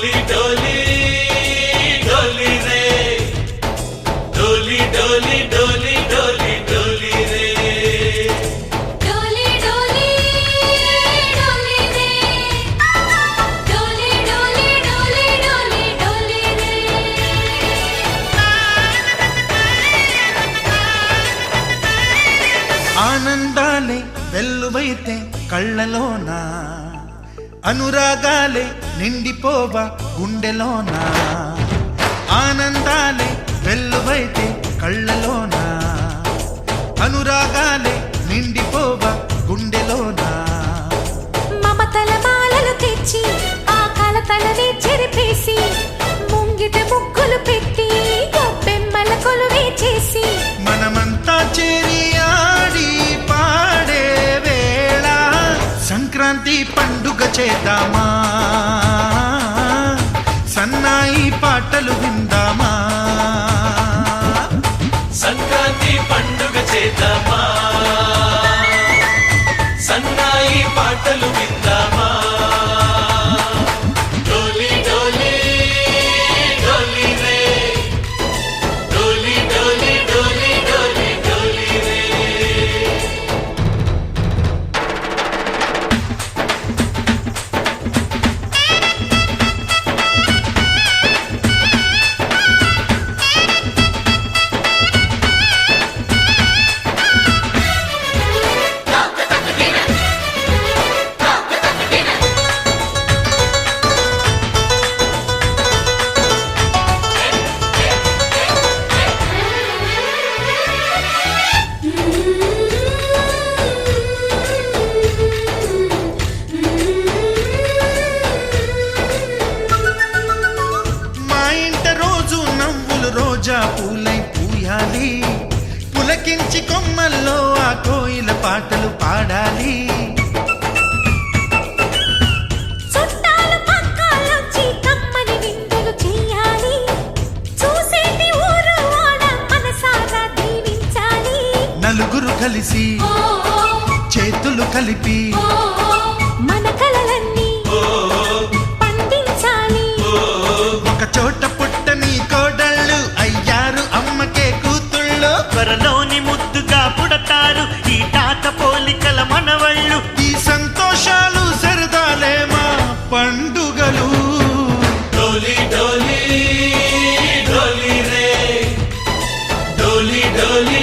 डोली डोली डोली रे डोली डोली डोली डोली डोली रे डोली डोली डोली रे डोली डोली डोली डोली डोली रे ఆనందాలే వెల్లువైతే కళ్ళలోనా అనురాగాలే నిండిపోవా గుండెలోనా ఆనందాలే వెల్లువైతే కళ్ళలోనా అనురాగాలే నిండిపోవా గుండెలోనా మమతల మాలలు తెచ్చి ఆ కలతలనే చెరిపేసి ముంగిట ముగ్గులు పెట్టి గొప్పెమ్మల కొలువే చేసి మనమంతా చేరి ఆడి పాడే వేళ సంక్రాంతి పండుగ చేద్దామా సన్నాయి పాటలు విందామా సంక్రాంతి పండుగ చేద్దామా సన్నాయి పాటలు విందామా డోలి డోలి డోలి రే డోలి డోలి డోలి డోలి డోలి రే మా ఇంట రోజు నవ్వులు రోజా పూలై పూయాలి పులకించి కొమ్మల్లో ఆ కోయిల పాటలు పాడాలి చుట్టాలు పక్కాలొచ్చి కమ్మని విందులు చెయ్యాలి చూసేటి ఊరు వాడ మనసారా దీవించాలి నలుగురు కలిసి చేతులు కలిపి మన కలలన్నీ పండించాలి ఒక చోట పుట్టని కోడళ్ళు అయ్యారు అమ్మకే కూతుళ్ళు త్వరలోని ముద్దుగా పుడతారు ఈ తాత పోలికల మనవళ్ళు ఈ సంతోషాలు సరదాలే మా పండుగలు डोली डोली डोली रे डोली डोली